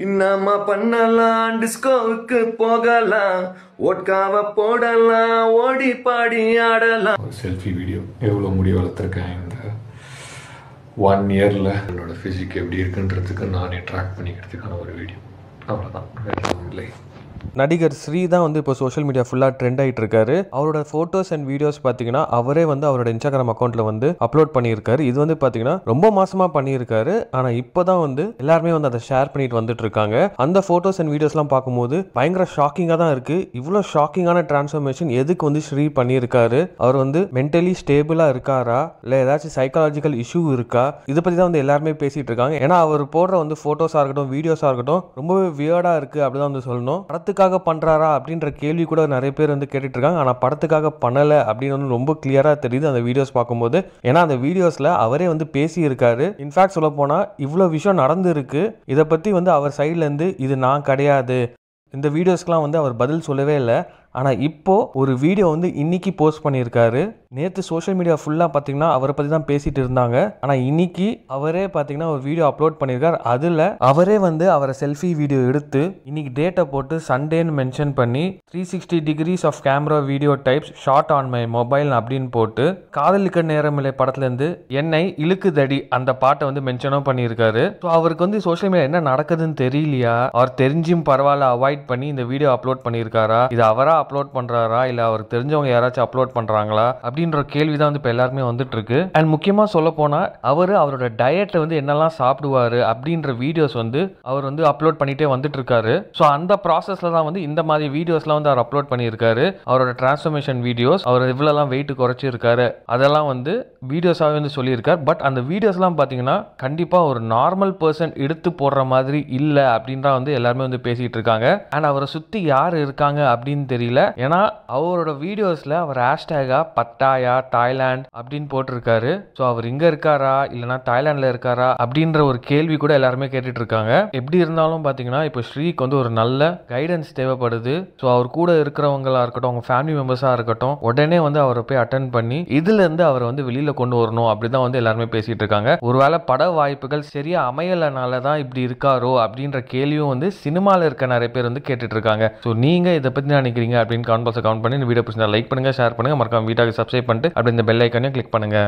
இன்னமா பண்ணலாம் டிஸ்கோவுக்கு போகலாம் ஓட்காவ போடலாம் ஓடி பாடி ஆடலாம். ஒரு செல்ஃபி வீடியோ எவ்வளோ முடி வளர்த்துருக்கேன் இந்த 1 இயரில் என்னோட ஃபிசிக் எப்படி இருக்குன்றதுக்கு நானே ட்ராக் பண்ணிக்கிறதுக்கான ஒரு வீடியோ. அவ்வளோதான், வேறு எதுவும் இல்லை. நடிகர் ஸ்ரீ தான் வந்து இப்போ சோஷியல் மீடியா ஃபுல்லாக ட்ரெண்ட் ஆகிட்டு இருக்காரு. அவரோட ஃபோட்டோஸ் அண்ட் வீடியோஸ் பார்த்தீங்கன்னா அவரே வந்து அவரோட இன்ஸ்டாகிராம் அக்கௌண்ட்டில் வந்து அப்லோட் பண்ணியிருக்காரு. இது வந்து பார்த்தீங்கன்னா ரொம்ப மாசமாக பண்ணியிருக்காரு. ஆனால் இப்போ தான் வந்து எல்லாருமே வந்து அதை ஷேர் பண்ணிட்டு வந்துட்டு இருக்காங்க. அந்த ஃபோட்டோஸ் அண்ட் வீடியோஸ்லாம் பார்க்கும்போது பயங்கர ஷாக்கிங்காக தான் இருக்கு. இவ்வளோ ஷாக்கிங்கான டிரான்ஸ்ஃபர்மேஷன் எதுக்கு வந்து ஸ்ரீ பண்ணியிருக்காரு? அவர் வந்து மென்டலி ஸ்டேபிளாக இருக்காரா, இல்லை ஏதாச்சும் சைக்காலஜிக்கல் இஷ்யூ இருக்கா? இதை பற்றி தான் வந்து எல்லாருமே பேசிட்டு இருக்காங்க. ஏன்னா அவர் போடுற வந்து ஃபோட்டோஸாக இருக்கட்டும், வீடியோஸாக இருக்கட்டும் ரொம்பவே வியர்டாக இருக்கு அப்படிதான் வந்து சொல்லணும். படத்துக்காக பண்றாரா அப்படின்ற கேள்வி கூட நிறைய பேர் வந்து கேட்டுட்டு இருக்காங்க. ஆனா படத்துக்காக பண்ணல அப்படின்னு வந்து ரொம்ப கிளியரா தெரியுது அந்த வீடியோஸ் பார்க்கும்போது. ஏன்னா அந்த வீடியோஸ்ல அவரே வந்து பேசி இருக்காரு. இன்ஃபேக்ட் சொல்ல போனா இவ்வளவு விஷயம் நடந்து இருக்கு, இதை பத்தி வந்து அவர் சைட்ல இருந்து இது நான் கிடையாது, இந்த வீடியோஸ்க்குலாம் வந்து அவர் பதில் சொல்லவே இல்லை. ஆனால் இப்போ ஒரு வீடியோ வந்து இன்னைக்கு போஸ்ட் பண்ணியிருக்காரு. நேற்று சோஷியல் மீடியா ஃபுல்லாக பார்த்தீங்கன்னா அவரை பற்றி தான் பேசிட்டு இருந்தாங்க. ஆனால் இன்னைக்கு அவரே பார்த்தீங்கன்னா ஒரு வீடியோ அப்லோட் பண்ணியிருக்காரு. அதில் அவரே வந்து அவரை செல்ஃபி வீடியோ எடுத்து இன்னைக்கு டேட்டை போட்டு சண்டேன்னு மென்ஷன் பண்ணி 360 degrees of camera video types shot on my mobile அப்படின்னு போட்டு காதலிக்க நேரமில்லை படத்துலேருந்து என்னை இழுக்குதடி அந்த பாட்டை வந்து மென்ஷனும் பண்ணியிருக்காரு. ஸோ அவருக்கு வந்து சோஷியல் மீடியா என்ன நடக்குதுன்னு தெரியலையா, அவர் தெரிஞ்சும் பரவாயில்ல அவாய்ட் பண்ணி இந்த வீடியோ அப்லோட் பண்ணியிருக்காரா, இது அவரா அப்லோட் பண்றாரா இல்ல அவருக்கு தெரிஞ்சவங்க யாராச்சும் அப்லோட் பண்றாங்களா அப்படின்ற கேள்வி தான் வந்து இப்போ எல்லாருமே வந்துட்டு இருக்கு. அண்ட் முக்கியமா சொல்ல போனா அவரோட டயட்ல வந்து என்னெல்லாம் சாப்பிடுவாரு அப்படின்ற வீடியோஸ் வந்து அவர் வந்து அப்லோட் பண்ணிட்டே வந்துட்டு இருக்காரு. ஸோ அந்த ப்ராசஸ்ல தான் வந்து இந்த மாதிரி வீடியோஸ்லாம் வந்து அவர் அப்லோட் பண்ணியிருக்காரு. அவரோட டிரான்ஸ்ஃபர்மேஷன் வீடியோஸ், அவர் இவ்வளோலாம் வெயிட் குறைச்சிருக்காரு அதெல்லாம் வந்து வீடியோஸாகவே வந்து சொல்லியிருக்காரு. பட் அந்த வீடியோஸ்லாம் பார்த்தீங்கன்னா கண்டிப்பா ஒரு நார்மல் பர்சன் எடுத்து போடுற மாதிரி இல்லை அப்படின்றா வந்து எல்லாருமே வந்து பேசிட்டு இருக்காங்க. அண்ட் அவரை சுத்தி யார் இருக்காங்க அப்படின்னு தெரியல. ஏன்னா அவரோட வீடியோஸ்ல அவர் ஹேஷ்டேகா பட்டாயா தாய்லாந்து அப்படின்னு போட்டிருக்காரு. ஸோ அவர் இங்க இருக்காரா இல்லைனா தாய்லாந்துல இருக்காரா அப்படின்ற ஒரு கேள்வி கூட எல்லாருமே கேட்டுட்டு இருக்காங்க. எப்படி இருந்தாலும் பாத்தீங்கன்னா இப்போ ஸ்ரீக்கு வந்து ஒரு நல்ல கைடன்ஸ் தேவைப்படுது. ஸோ அவர் கூட இருக்கிறவங்களா இருக்கட்டும், அவங்க ஃபேமிலி மெம்பர்ஸா இருக்கட்டும், உடனே வந்து அவரை போய் அட்டென்ட் பண்ணி இதுல இருந்து அவரை வந்து வெளியில கொண்டு வரணும் அப்படிதான் வந்து எல்லாருமே பேசிட்டு இருக்காங்க. ஒருவேளை பட வாய்ப்புகள் சரியா அமையலனால தான் இப்படி இருக்காரோ அப்படின்ற கேள்வியும் வந்து சினிமால இருக்க நிறைய பேர் வந்து கேட்டுட்டு இருக்காங்க. ஸோ நீங்க இதை பத்தி நினைக்கிறீங்க அப்படின்னு கமெண்ட் பாக்ஸ்ல கமெண்ட் பண்ணி இந்த வீடியோ பிடிச்சா லைக் பண்ணுங்க, ஷேர் பண்ணுங்க, மறக்காம வீடியோக்கு சப்ஸ்கிரைப் பண்ணிட்டு அப்படி இந்த பெல் ஐக்கானையும் கிளிக் பண்ணுங்க.